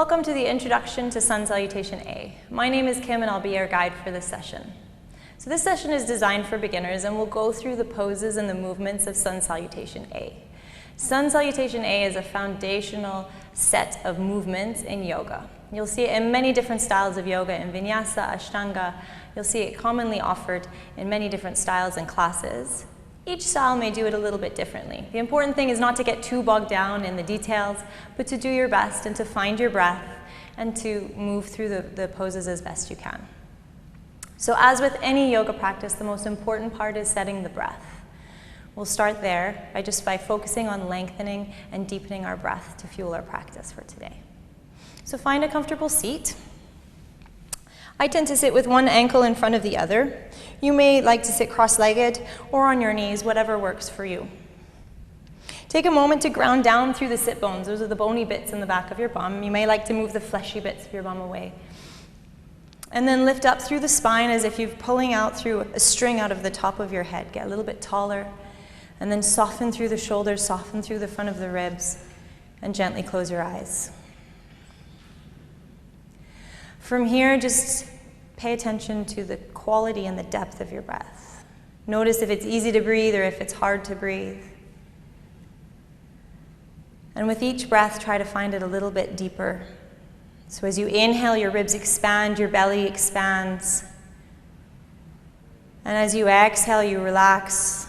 Welcome to the Introduction to Sun Salutation A. My name is Kim and I'll be your guide for this session. So this session is designed for beginners and we'll go through the poses and the movements of Sun Salutation A. Sun Salutation A is a foundational set of movements in yoga. You'll see it in many different styles of yoga, in Vinyasa, Ashtanga. You'll see it commonly offered in many different styles and classes. Each style may do it a little bit differently. The important thing is not to get too bogged down in the details, but to do your best and to find your breath and to move through the poses as best you can. So as with any yoga practice, the most important part is setting the breath. We'll start there by focusing on lengthening and deepening our breath to fuel our practice for today. So find a comfortable seat. I tend to sit with one ankle in front of the other. You may like to sit cross-legged or on your knees, whatever works for you. Take a moment to ground down through the sit bones. Those are the bony bits in the back of your bum. You may like to move the fleshy bits of your bum away. And then lift up through the spine as if you're pulling out through a string out of the top of your head. Get a little bit taller. And then soften through the shoulders, soften through the front of the ribs, and gently close your eyes. From here, just pay attention to the quality and the depth of your breath. Notice if it's easy to breathe or if it's hard to breathe. And with each breath, try to find it a little bit deeper. So as you inhale, your ribs expand, your belly expands. And as you exhale, you relax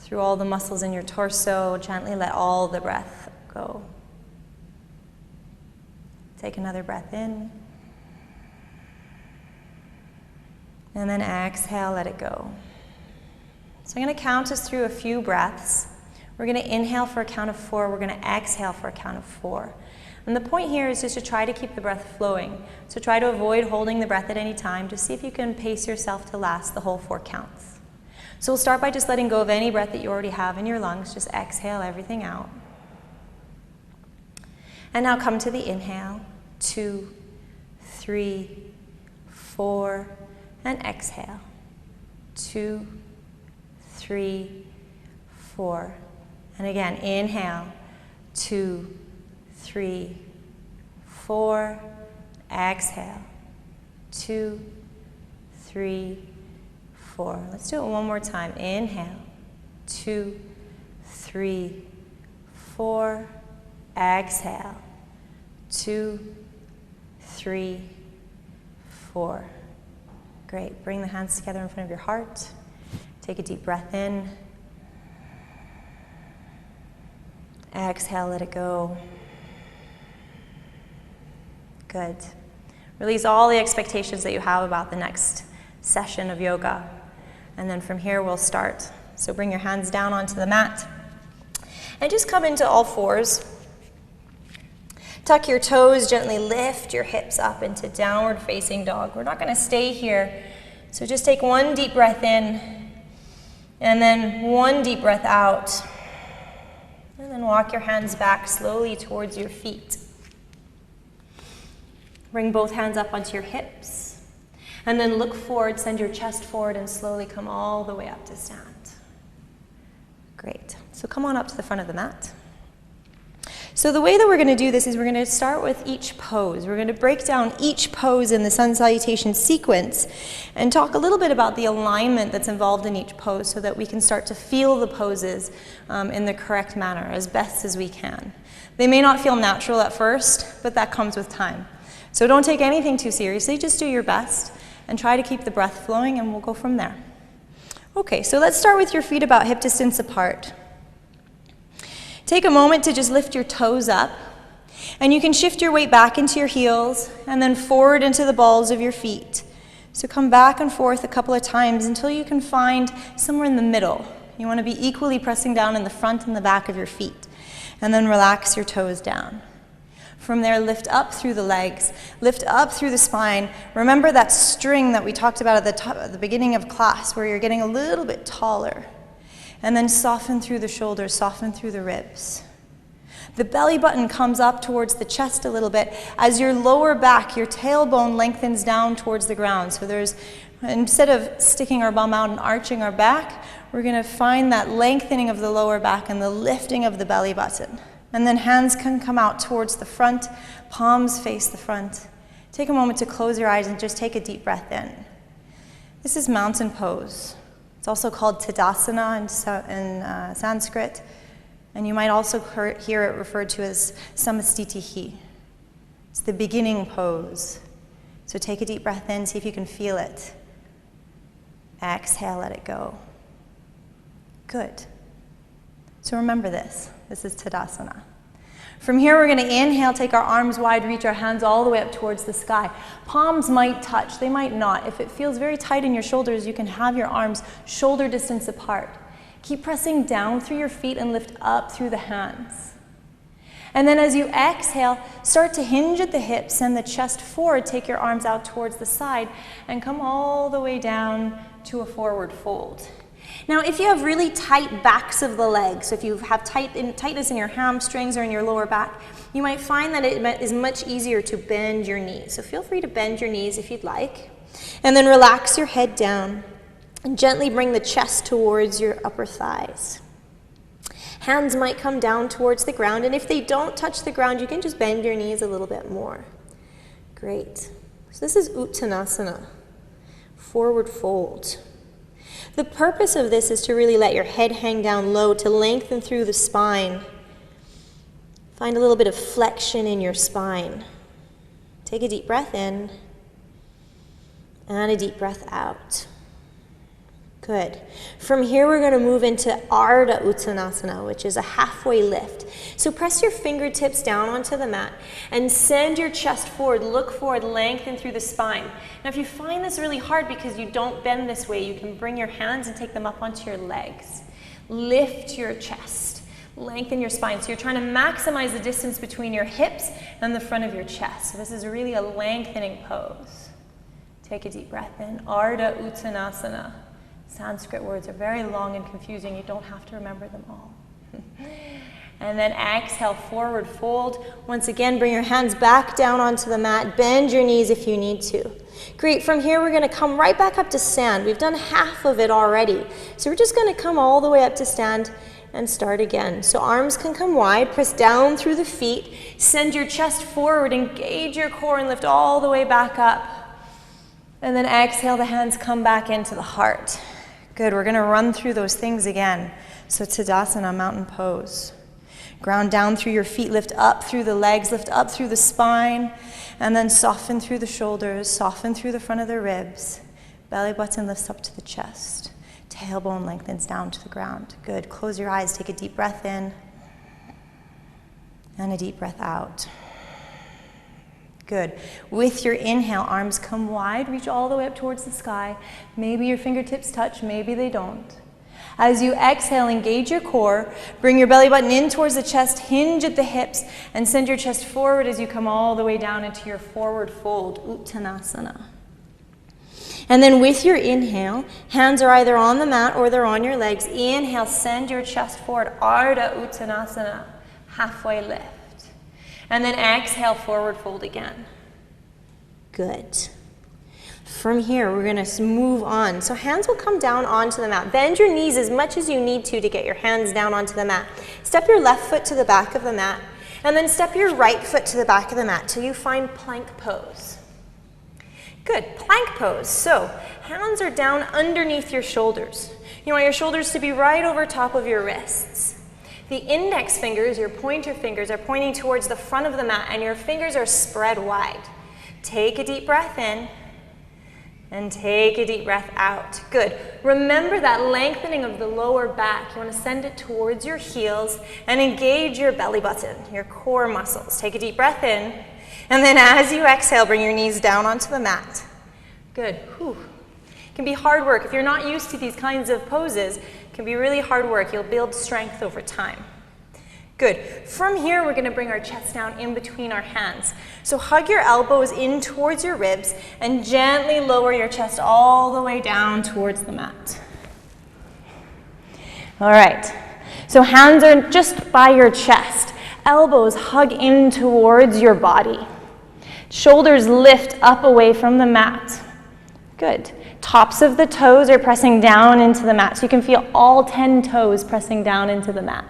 through all the muscles in your torso. Gently let all the breath go. Take another breath in. And then exhale, let it go. So I'm going to count us through a few breaths. We're going to inhale for a count of 4. We're going to exhale for a count of 4. And the point here is just to try to keep the breath flowing. So try to avoid holding the breath at any time. Just see if you can pace yourself to last the whole 4 counts. So we'll start by just letting go of any breath that you already have in your lungs. Just exhale everything out. And now come to the inhale. 2, 3, 4, and exhale. 2, 3, 4. And again, inhale. 2, 3, 4. Exhale. 2, 3, 4. Let's do it one more time. Inhale. 2, 3, 4. Exhale. 2, 3, 4. Great. Bring the hands together in front of your heart. Take a deep breath in. Exhale, let it go. Good. Release all the expectations that you have about the next session of yoga. And then from here we'll start. So bring your hands down onto the mat. And just come into all fours. Tuck your toes, gently lift your hips up into downward facing dog. We're not going to stay here. So just take one deep breath in and then one deep breath out. And then walk your hands back slowly towards your feet. Bring both hands up onto your hips. And then look forward, send your chest forward and slowly come all the way up to stand. Great. So come on up to the front of the mat. So the way that we're going to do this is we're going to start with each pose. We're going to break down each pose in the sun salutation sequence and talk a little bit about the alignment that's involved in each pose so that we can start to feel the poses in the correct manner as best as we can. They may not feel natural at first, but that comes with time. So don't take anything too seriously, just do your best and try to keep the breath flowing and we'll go from there. Okay, so let's start with your feet about hip distance apart. Take a moment to just lift your toes up, and you can shift your weight back into your heels and then forward into the balls of your feet. So come back and forth a couple of times until you can find somewhere in the middle. You want to be equally pressing down in the front and the back of your feet, and then relax your toes down. From there, lift up through the legs, lift up through the spine. Remember that string that we talked about at the beginning of class where you're getting a little bit taller. And then soften through the shoulders, soften through the ribs. The belly button comes up towards the chest a little bit. As your lower back, your tailbone lengthens down towards the ground. So instead of sticking our bum out and arching our back, we're going to find that lengthening of the lower back and the lifting of the belly button. And then hands can come out towards the front, palms face the front. Take a moment to close your eyes and just take a deep breath in. This is mountain pose. It's also called Tadasana in Sanskrit, and you might also hear it referred to as Samastitihi. It's the beginning pose. So take a deep breath in, see if you can feel it. Exhale, let it go. Good. So remember this. This is Tadasana. From here, we're going to inhale, take our arms wide, reach our hands all the way up towards the sky. Palms might touch, they might not. If it feels very tight in your shoulders, you can have your arms shoulder distance apart. Keep pressing down through your feet and lift up through the hands. And then as you exhale, start to hinge at the hips, send the chest forward, take your arms out towards the side, and come all the way down to a forward fold. Now, if you have really tight backs of the legs, so if you have tightness in your hamstrings or in your lower back, you might find that it is much easier to bend your knees. So feel free to bend your knees if you'd like. And then relax your head down and gently bring the chest towards your upper thighs. Hands might come down towards the ground, and if they don't touch the ground, you can just bend your knees a little bit more. Great. So this is Uttanasana, forward fold. The purpose of this is to really let your head hang down low, to lengthen through the spine. Find a little bit of flexion in your spine. Take a deep breath in and a deep breath out. Good. From here, we're going to move into Arda Uttanasana, which is a halfway lift. So press your fingertips down onto the mat and send your chest forward. Look forward, lengthen through the spine. Now, if you find this really hard because you don't bend this way, you can bring your hands and take them up onto your legs. Lift your chest. Lengthen your spine. So you're trying to maximize the distance between your hips and the front of your chest. So this is really a lengthening pose. Take a deep breath in. Arda Uttanasana. Sanskrit words are very long and confusing. You don't have to remember them all. And then exhale, forward fold. Once again, bring your hands back down onto the mat. Bend your knees if you need to. Great. From here, we're going to come right back up to stand. We've done half of it already. So we're just going to come all the way up to stand and start again. So arms can come wide. Press down through the feet. Send your chest forward. Engage your core and lift all the way back up. And then exhale, the hands come back into the heart. Good, we're going to run through those things again. So Tadasana, mountain pose. Ground down through your feet, lift up through the legs, lift up through the spine, and then soften through the shoulders, soften through the front of the ribs. Belly button lifts up to the chest. Tailbone lengthens down to the ground. Good, close your eyes, take a deep breath in, and a deep breath out. Good. With your inhale, arms come wide, reach all the way up towards the sky. Maybe your fingertips touch, maybe they don't. As you exhale, engage your core, bring your belly button in towards the chest, hinge at the hips, and send your chest forward as you come all the way down into your forward fold, Uttanasana. And then with your inhale, hands are either on the mat or they're on your legs. Inhale, send your chest forward, Arda Uttanasana, halfway lift. And then exhale, forward fold again. Good. From here, we're going to move on. So hands will come down onto the mat. Bend your knees as much as you need to get your hands down onto the mat. Step your left foot to the back of the mat, and then step your right foot to the back of the mat till you find plank pose. Good, plank pose. So hands are down underneath your shoulders. You want your shoulders to be right over top of your wrists. The index fingers, your pointer fingers, are pointing towards the front of the mat, and your fingers are spread wide. Take a deep breath in, and take a deep breath out. Good. Remember that lengthening of the lower back. You want to send it towards your heels and engage your belly button, your core muscles. Take a deep breath in, and then as you exhale, bring your knees down onto the mat. Good. Whew. It can be hard work. If you're not used to these kinds of poses, it can be really hard work. You'll build strength over time. Good. From here, we're going to bring our chest down in between our hands. So hug your elbows in towards your ribs and gently lower your chest all the way down towards the mat. All right. So hands are just by your chest. Elbows hug in towards your body. Shoulders lift up away from the mat. Good. Tops of the toes are pressing down into the mat. So you can feel all 10 toes pressing down into the mat.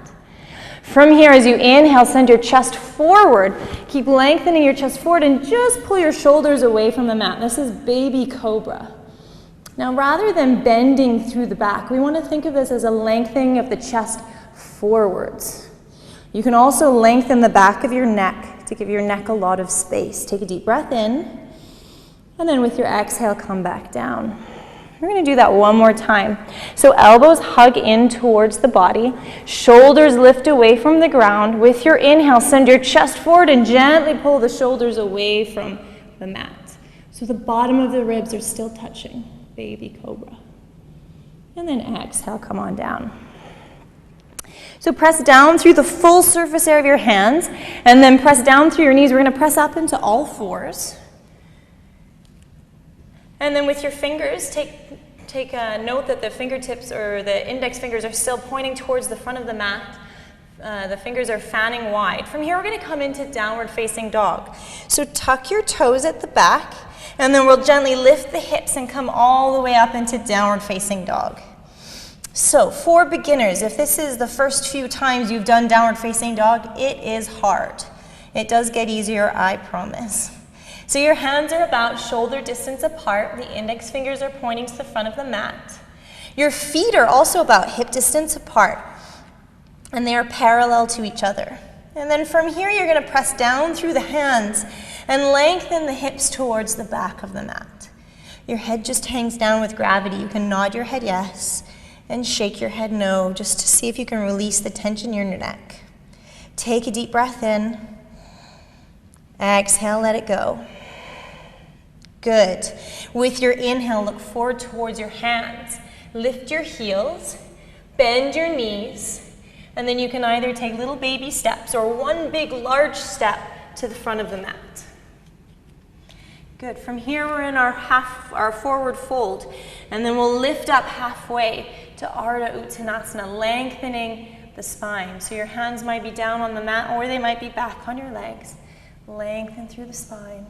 From here, as you inhale, send your chest forward. Keep lengthening your chest forward and just pull your shoulders away from the mat. This is baby cobra. Now, rather than bending through the back, we want to think of this as a lengthening of the chest forwards. You can also lengthen the back of your neck to give your neck a lot of space. Take a deep breath in, and then with your exhale, come back down. We're going to do that one more time. So elbows hug in towards the body, shoulders lift away from the ground. With your inhale, send your chest forward and gently pull the shoulders away from the mat. So the bottom of the ribs are still touching, baby cobra. And then exhale, come on down. So press down through the full surface area of your hands, and then press down through your knees. We're going to press up into all fours. And then with your fingers, take a note that the fingertips or the index fingers are still pointing towards the front of the mat. The fingers are fanning wide. From here, we're going to come into downward facing dog. So tuck your toes at the back, and then we'll gently lift the hips and come all the way up into downward facing dog. So for beginners, if this is the first few times you've done downward facing dog, it is hard. It does get easier, I promise. So your hands are about shoulder distance apart. The index fingers are pointing to the front of the mat. Your feet are also about hip distance apart, and they are parallel to each other. And then from here, you're going to press down through the hands and lengthen the hips towards the back of the mat. Your head just hangs down with gravity. You can nod your head yes and shake your head no, just to see if you can release the tension in your neck. Take a deep breath in. Exhale, let it go. Good. With your inhale, look forward towards your hands. Lift your heels, bend your knees, and then you can either take little baby steps or one big large step to the front of the mat. Good. From here, we're in our forward fold, and then we'll lift up halfway to Arda Uttanasana, lengthening the spine. So your hands might be down on the mat, or they might be back on your legs. Lengthen through the spine.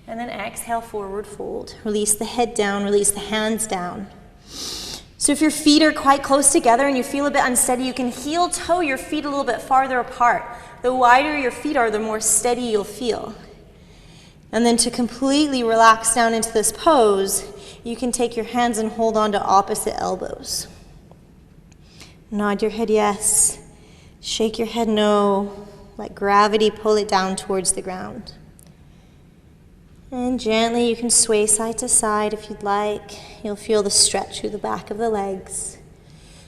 And then exhale, forward fold. Release the head down, release the hands down. So if your feet are quite close together and you feel a bit unsteady, you can heel toe your feet a little bit farther apart. The wider your feet are, the more steady you'll feel. And then to completely relax down into this pose, you can take your hands and hold on to opposite elbows. Nod your head yes, shake your head no, let gravity pull it down towards the ground. And gently you can sway side to side if you'd like. You'll feel the stretch through the back of the legs.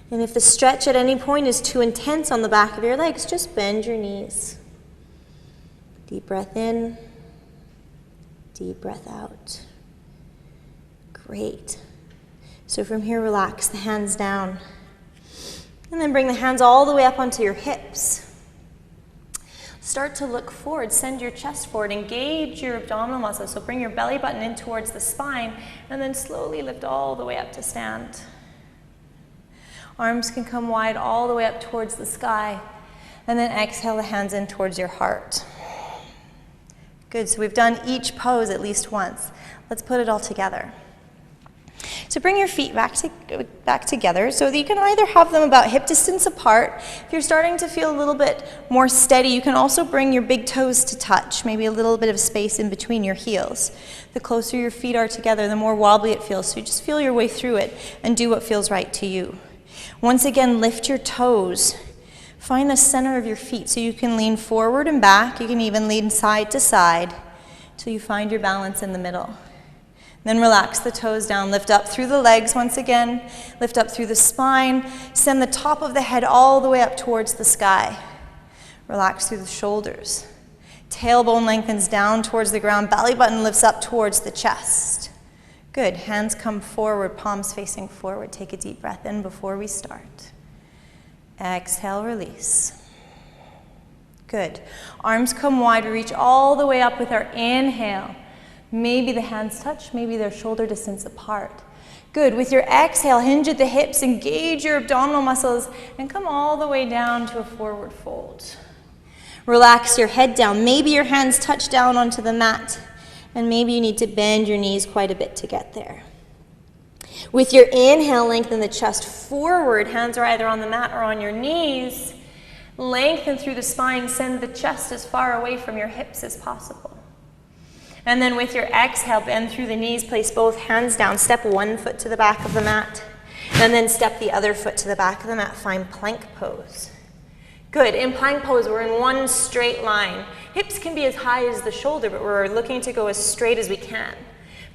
And if the stretch at any point is too intense on the back of your legs, just bend your knees. Deep breath in, deep breath out. Great. So from here, relax the hands down. And then bring the hands all the way up onto your hips. Start to look forward, send your chest forward, engage your abdominal muscles. So bring your belly button in towards the spine, and then slowly lift all the way up to stand. Arms can come wide all the way up towards the sky, and then exhale the hands in towards your heart. Good, so we've done each pose at least once. Let's put it all together. So bring your feet back together so that you can either have them about hip distance apart. If you're starting to feel a little bit more steady, you can also bring your big toes to touch, maybe a little bit of space in between your heels. The closer your feet are together, the more wobbly it feels. So you just feel your way through it and do what feels right to you. Once again, lift your toes. Find the center of your feet so you can lean forward and back. You can even lean side to side till you find your balance in the middle. Then relax the toes down, lift up through the legs once again, lift up through the spine, send the top of the head all the way up towards the sky. Relax through the shoulders. Tailbone lengthens down towards the ground, belly button lifts up towards the chest. Good, hands come forward, palms facing forward. Take a deep breath in before we start. Exhale, release. Good, arms come wide, we reach all the way up with our inhale. Maybe the hands touch, maybe they're shoulder distance apart. Good, with your exhale, hinge at the hips, engage your abdominal muscles, and come all the way down to a forward fold. Relax your head down. Maybe your hands touch down onto the mat, and maybe you need to bend your knees quite a bit to get there. With your inhale, lengthen the chest forward. Hands are either on the mat or on your knees. Lengthen through the spine, send the chest as far away from your hips as possible. And then with your exhale, bend through the knees, place both hands down, step one foot to the back of the mat, and then step the other foot to the back of the mat. Find plank pose. Good. In plank pose, we're in one straight line. Hips can be as high as the shoulder, but we're looking to go as straight as we can.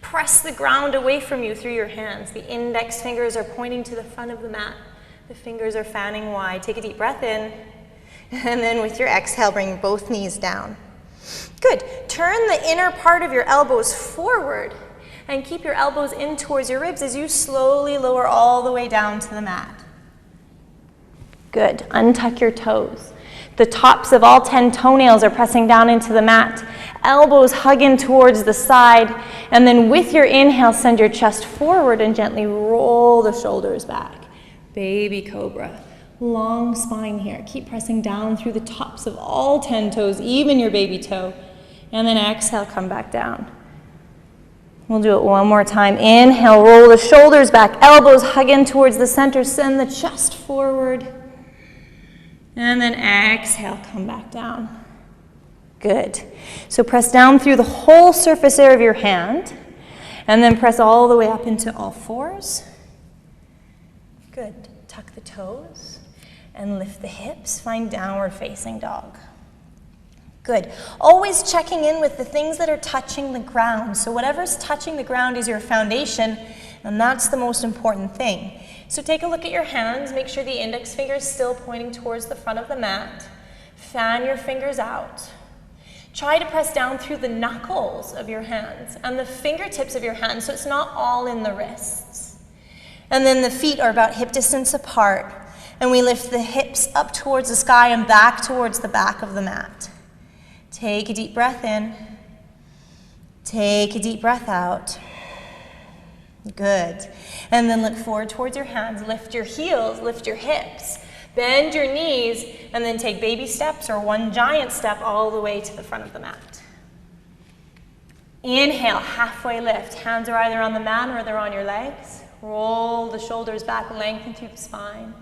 Press the ground away from you through your hands. The index fingers are pointing to the front of the mat. The fingers are fanning wide. Take a deep breath in. And then with your exhale, bring both knees down. Good. Turn the inner part of your elbows forward and keep your elbows in towards your ribs as you slowly lower all the way down to the mat. Good. Untuck your toes. The tops of all 10 toenails are pressing down into the mat. Elbows hug in towards the side. And then with your inhale, send your chest forward and gently roll the shoulders back. Baby Cobra. Long spine here. Keep pressing down through the tops of all 10 toes, even your baby toe. And then exhale, come back down. We'll do it one more time. Inhale, roll the shoulders back. Elbows hug in towards the center. Send the chest forward. And then exhale, come back down. Good. So press down through the whole surface area of your hand. And then press all the way up into all fours. Good. Tuck the toes. And lift the hips. Find downward facing dog. Good. Always checking in with the things that are touching the ground. So whatever's touching the ground is your foundation, and that's the most important thing. So take a look at your hands. Make sure the index finger is still pointing towards the front of the mat. Fan your fingers out. Try to press down through the knuckles of your hands and the fingertips of your hands so it's not all in the wrists. And then the feet are about hip distance apart. And we lift the hips up towards the sky and back towards the back of the mat. Take a deep breath in. Take a deep breath out. Good. And then look forward towards your hands. Lift your heels, lift your hips. Bend your knees, and then take baby steps or one giant step all the way to the front of the mat. Inhale, halfway lift. Hands are either on the mat or they're on your legs. Roll the shoulders back, lengthen through the spine.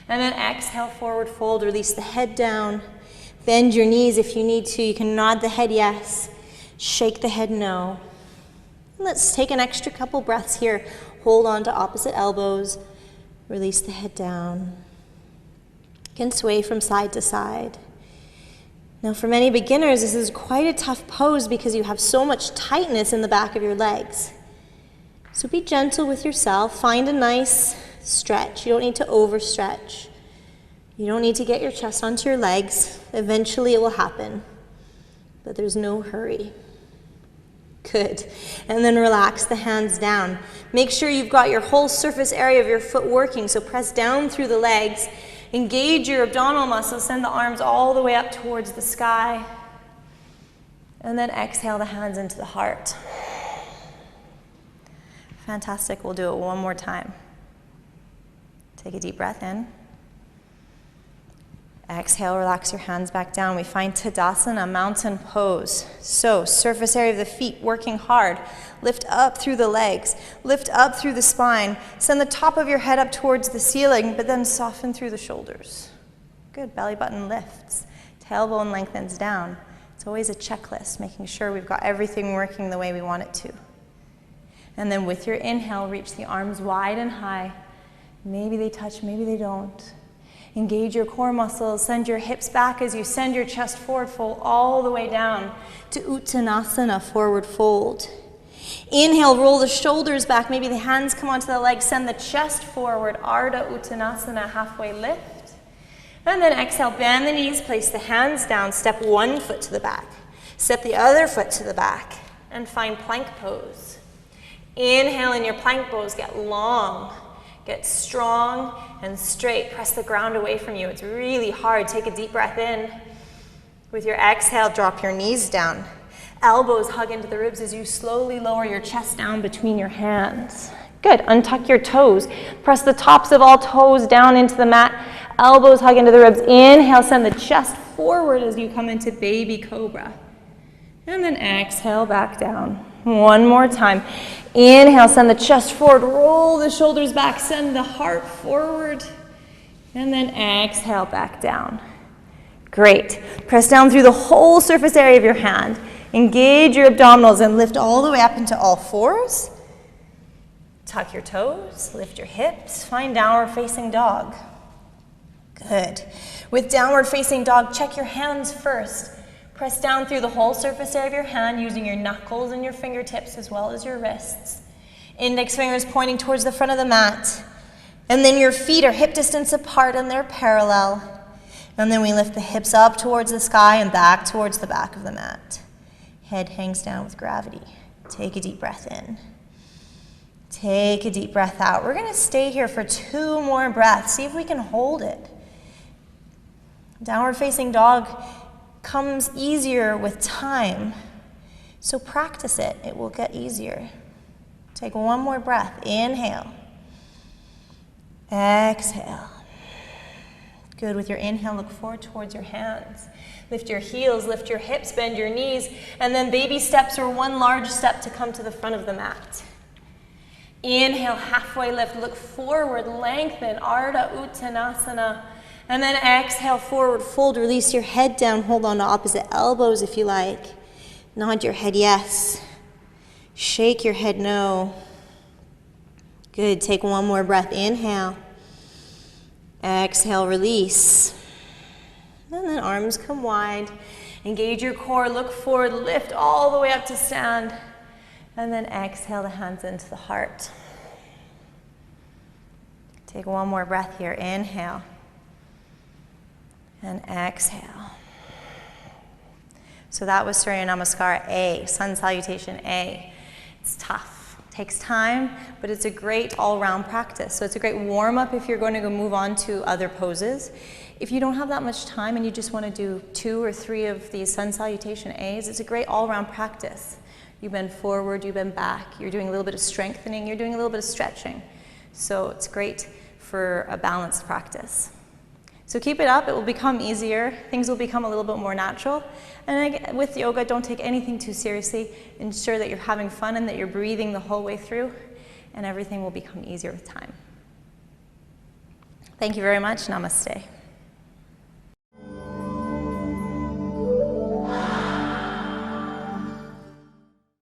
And then exhale, forward fold. Release the head down. Bend your knees if you need to. You can nod the head yes. Shake the head no. Let's take an extra couple breaths here. Hold on to opposite elbows. Release the head down. You can sway from side to side. Now for many beginners, this is quite a tough pose because you have so much tightness in the back of your legs. So be gentle with yourself. Find a nice stretch. You don't need to overstretch. You don't need to get your chest onto your legs. Eventually it will happen, but there's no hurry. Good. And then relax the hands down. Make sure you've got your whole surface area of your foot working, so press down through the legs. Engage your abdominal muscles. Send the arms all the way up towards the sky. And then exhale the hands into the heart. Fantastic. We'll do it one more time. Take a deep breath in. Exhale, relax your hands back down. We find Tadasana, mountain pose. So, surface area of the feet working hard. Lift up through the legs. Lift up through the spine. Send the top of your head up towards the ceiling, but then soften through the shoulders. Good, belly button lifts. Tailbone lengthens down. It's always a checklist, making sure we've got everything working the way we want it to. And then with your inhale, reach the arms wide and high. Maybe they touch, maybe they don't. Engage your core muscles. Send your hips back as you send your chest forward, fold all the way down to Uttanasana, forward fold. Inhale, roll the shoulders back. Maybe the hands come onto the legs. Send the chest forward, Arda Uttanasana, halfway lift. And then exhale, bend the knees, place the hands down, step one foot to the back. Step the other foot to the back and find plank pose. Inhale in your plank pose, get long. Get strong and straight. Press the ground away from you. It's really hard. Take a deep breath in. With your exhale, drop your knees down. Elbows hug into the ribs as you slowly lower your chest down between your hands. Good. Untuck your toes. Press the tops of all toes down into the mat. Elbows hug into the ribs. Inhale, send the chest forward as you come into baby cobra. And then exhale, back down. One more time. Inhale, send the chest forward, roll the shoulders back, send the heart forward, and then exhale back down. Great. Press down through the whole surface area of your hand. Engage your abdominals and lift all the way up into all fours. Tuck your toes, lift your hips, find downward facing dog. Good. With downward facing dog, check your hands first. Press down through the whole surface area of your hand using your knuckles and your fingertips as well as your wrists. Index fingers pointing towards the front of the mat. And then your feet are hip distance apart and they're parallel. And then we lift the hips up towards the sky and back towards the back of the mat. Head hangs down with gravity. Take a deep breath in. Take a deep breath out. We're going to stay here for 2 more breaths. See if we can hold it. Downward facing dog comes easier with time. So practice it. It will get easier. Take 1 more breath. Inhale. Exhale. Good. With your inhale, look forward towards your hands. Lift your heels, lift your hips, bend your knees, and then baby steps or 1 large step to come to the front of the mat. Inhale, halfway lift, look forward, lengthen, Arda Uttanasana. And then exhale, forward fold, release your head down, hold on to opposite elbows if you like. Nod your head yes. Shake your head no. Good, take 1 more breath, inhale. Exhale, release. And then arms come wide. Engage your core, look forward, lift all the way up to stand. And then exhale the hands into the heart. Take 1 more breath here. Inhale. And exhale. So that was Surya Namaskar A, Sun Salutation A. It's tough. It takes time, but it's a great all-round practice. So it's a great warm-up if you're going to go move on to other poses. If you don't have that much time and you just want to do 2 or 3 of these Sun Salutation A's, it's a great all-round practice. You bend forward, you bend back, you're doing a little bit of strengthening, you're doing a little bit of stretching. So it's great for a balanced practice. So keep it up, it will become easier, things will become a little bit more natural. And with yoga, don't take anything too seriously. Ensure that you're having fun and that you're breathing the whole way through, and everything will become easier with time. Thank you very much. Namaste.